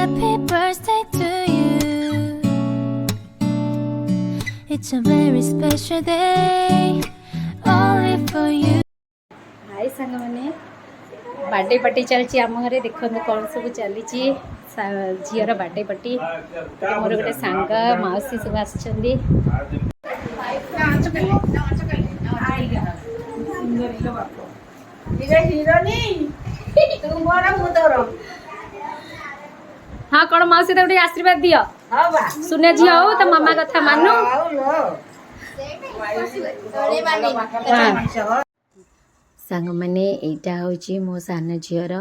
Happy birthday to you. It's a very special day only for you. हाय सांग मैंने birthday party चलती आम घरे देखो कौन सब चली झीर बर्थडे पार्टी मोर गोटे सांग मौसी सब आसछंदी हाँ कौन मौसी तो गोटे आशीर्वाद दियो सुने झी हो तो मामा कथा मानु सांग मैंने यहाँ हूँ मो सान झीर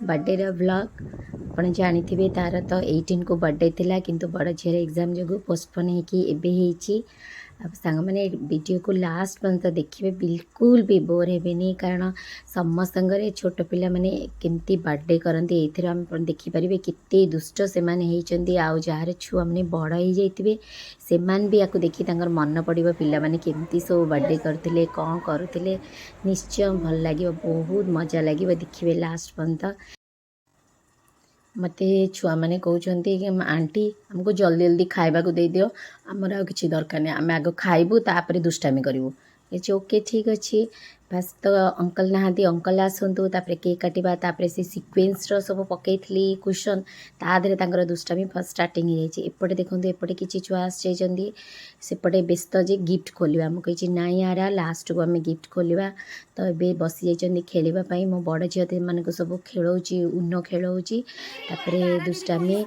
बर्थडे व्लॉग आप जानी तार तो 18 को बर्थडे थिला किंतु बड़ झीर एग्जाम जो पोस्टपोन होती सांग मैंने वीडियो को लास्ट पर्यंत देखिए बिल्कुल भी बोर हेनी कारण समस्त छोट पिला माने केमती बर्थडे करती ये आम देखिपारे केते दुष्ट से आउ जार छुआ मैंने बड़ हो जाइए से भी या देखी मन पड़ो पिला माने केमती सब बर्थडे करते कौन करुले निश्चय भल लगे बहुत मजा लगे देखिए लास्ट पर्यंत मते छुआ मैंने कहते कि आंटी हमको जल्दी जल्दी खाइबा को दे दियो आमर आ किसी दरकार नहीं आम आग खाइबू तापर दुष्टामी करूँ ओके ठीक अच्छे बस तो अंकल नहांती अंकल आसतु तापर केक काटिबा तापर से सिक्वेन्स सब पकई कुशन तादे तांकर दुष्टामी फर्स्ट स्टार्टिंग हो जाए एपटे देखो एपटे किसी छुआ आसपटे सेपटे व्यस्त जे गिफ्ट खोलिया मुझे कही नाई आरा लास्ट को आम गिफ्ट खोलिया तो ये बसी जाइए खेलवाई मो बड़ झील मानक सब खेलोची उन्न खेलोची तापर दुष्टामी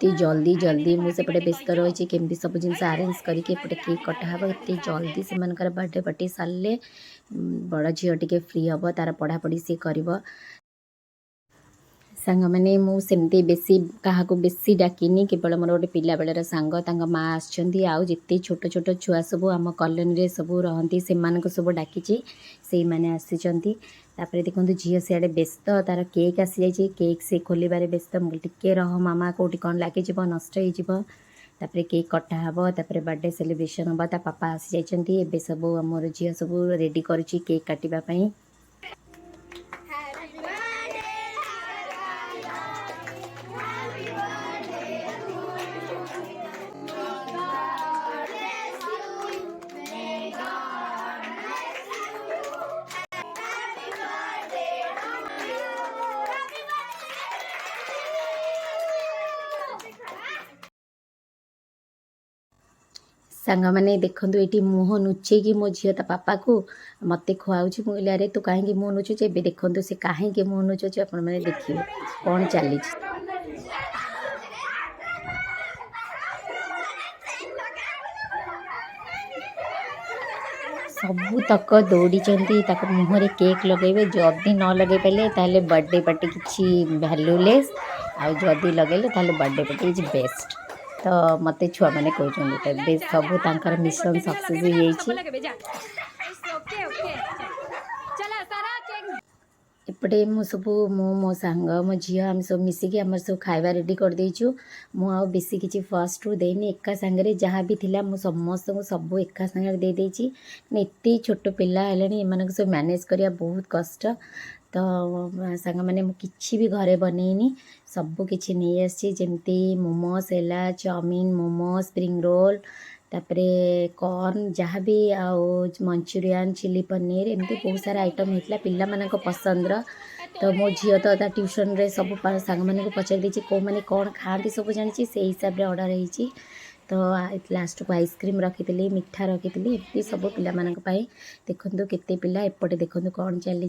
जल्दी जल्दी मुझे व्यस्त रही केमती सब जिन आरेंज करके केक कटाहब ये जल्दी से बर्थडे पार्टी सारे बड़ झील टे फ्री हम तार पढ़ापढ़ी सी कर सांग मैंने मुझे बेसी क्या बेसी डाकिनी केवल मोर गोटे पिला बेलर सांग माँ आसछंती आउ जिते छोट छोट छुआ सब आम कॉलोनी सब रहती से सब डाकी से मैंने आसी देखो झील सियाड़े व्यस्त तार केक आसी जाइए केक से खोलिबारे व्यस्त मुझे रह मामा कौटी कौन लगे नष्ट होपर केक कटाहब तापर बर्थडे सेलिब्रेशन हम ता पापा आसी जाइए सब मोर झील सब रेडी कर केक काटापी सांग मैंने देखो ये मुह नुचे कि मो झी ता पापा को मत खुआऊँ मुझे अरे तू कहीं मुँह नुचुचे ए देखो से कहीं मुँह नुचुचे आप देखिए कौन चली सबूतक दौड़ी मुहर केक लगे जदि न लगे पारे ताले बर्थडे पार्टी किसी भैल्यूलेस आ जदि लगे बर्थडे पार्टी इज बेस्ट तो मत छुआ मैंने कहते सब मिशन सक्सेस एपटे मु सब मो सांग मो झी आम सब मिसिकी आम सब खाଇବା रेडी कर देचु मु आ बेसी किसी फर्स्ट रु देनी एका सांगे जहाँ भी थिला मु समस्त को सब एका सांगे दे देची एते छोट पिला हेलानी एमान सब मैनेज करिया बहुत कष्ट तो सांग मैंने किसी भी घरे बनईनी सब किसी नहीं आसी जमती मोमोस है चाउमीन मोमो स्प्रिंग रोल तापरे कॉर्न जहाँ भी आओ मंचूरियन चिली पनीर एमती बहुत सारा आइटम होता पिला मानक पसंद तो मो झील तो ट्यूशन रे सब सांग मैंने पचार देती कौ मैंने कौन खाती सब जानी से हिसाब से ऑर्डर होती तो लास्ट को आइसक्रीम रखी मिठा रखी ये सब पिला मानक पाई देखो केते पिला एपटे देखो कौन चली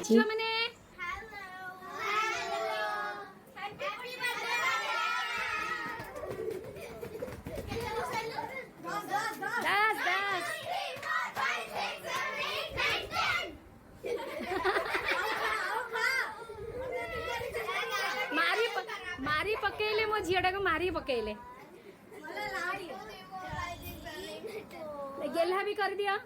मारी पकेले मो झीटा को मारी पकेले गेल्हा भी कर दिया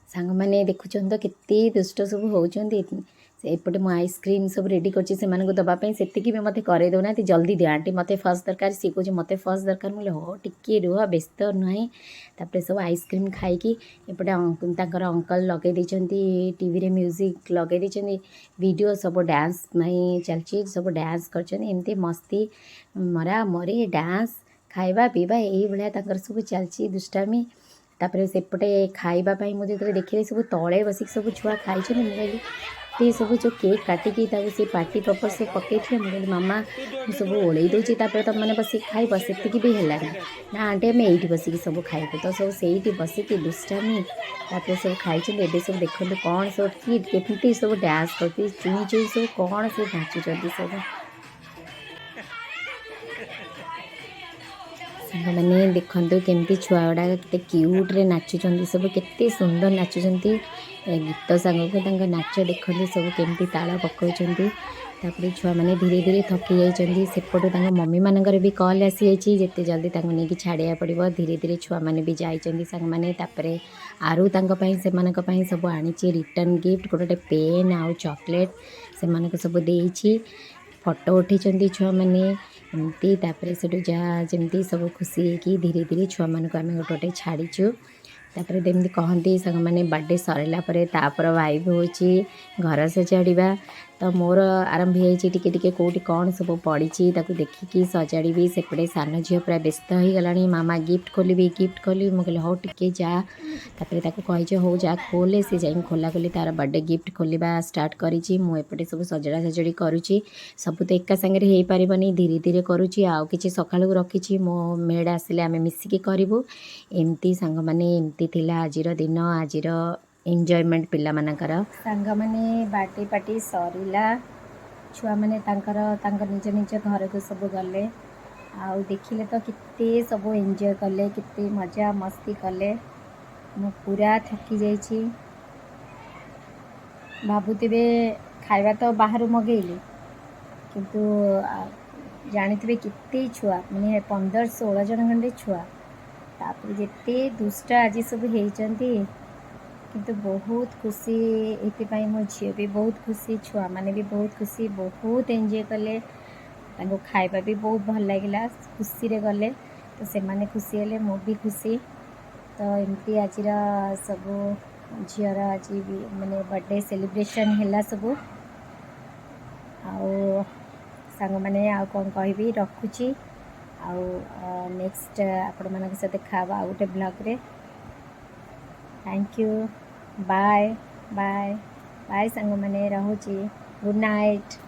सांग मैंने देखुं तो केते दुष्ट सब होती एपटे मु आइसक्रीम सब रेडी कर देवाई से भी मत करे दौना जल्दी दियो आंटी मत फर्स्ट दरकार सी कहे मत फर्स्ट दरकार मुझे हो टिके रुह व्यस्त नुहे तापर सब आइसक्रीम खाई एपटे अंकल लगे टीवी रे म्यूजिक लगे वीडियो सब डांस नहीं चलती सब डांस करमती मस्ती मरा मरी डांस खाइबा पीवा यही भाया सब चलती दुष्टामी तापर सेपटे खाइबापी मुझे देखिए सब तले बसिक सब छुआ खाई मुझे ये सब जो केक काटिकी से पार्टी पेपर सब पकई मुझे मामा सब ओल्ल दूसरी तुम मैंने बस खाइब से भी है ना आंटी आम ये बसिक सब खाइबू तो सब से बसिक दुष्टामी तापर सब खाई सब देखते कौन सब किए सब डांस करती चुई चुई सब कौन से नाचुंट सब मैंने देखु केमती छुआ गुड़ा के क्यूट्रे नाचुंट सब केते सुंदर नाचुंट गीत सांग को नाच देखते सब केमती ताल पकाउंट तापर छुआ मैंने धीरे धीरे थकी जाइए सेपटू मम्मी मानकर भी कॉल आसी जाइए जिते जल्दी नहीं छाड़ा पड़ो धीरे धीरे छुआ मैंने भी जाइए सांग मैंने आरु से सब आनी रिटर्न गिफ्ट गोटे पेन आउ चॉकलेट से सब देती फोटो उठे छुआ मैंने एमती तापर से जहाँ जमी सब खुशी है धीरे धीरे छुआ मानक आम गोटे गोटे छाड़ीचु तापर जमी कहती सांग मैंने बर्थडे सरला तापर वाइब हो घर सजाड़ा तो मोर आरंभ हो कौटी कौन सब पड़ी देखिकी सजाड़ी सेपटे सान झील पूरा व्यस्त हो गला मामा गिफ्ट खोली मुझे हो टिके जा कही हो जा खोले सी जा खोला खोली तार बर्थडे गिफ्ट खोलवा स्टार्ट करी मुझे सब सजड़ा सजड़ी करुँची सब तो एका सांगे हो पारनी धीरे धीरे करुँची आउ कि सका रखी मो मेड आसिले आम मिसिकी करूँ एमती सांग मैंने एमती थिला आजिर दिन आजिर एंजॉयमेंट पिला मानकर सांग मैंने बाटे पार्टी सरीला छुआ मैंने निज निज घर को सब गले आउ देखिले तो कितने सब एंजॉय कले कितने मजा मस्ती कले मु पूरा थकी जाइए भावुवे खाइबा तो बाहर मगेली किंतु जानी कितने छुआ मैंने 15-16 जन खंडे छुआ तापर जिते दुष्ट आज सब होती किंतु बहुत खुशी ये मो झी भी बहुत खुशी छुआ मैंने भी बहुत खुशी बहुत एंजॉय कले खाइबा भी बहुत भल लगे खुशी रे गले तो से माने खुशी हेले मो भी खुशी तो एमती आज सब झीर आज भी माने बर्थडे सेलिब्रेशन है सब आउ सांग मैंने आ कौन कहि रखुची आउ नेक्स्ट आपण मानक से देखा आ गोटे ब्लॉग रे thank you bye bye bye सांग मैंने रहुची गुड नाइट।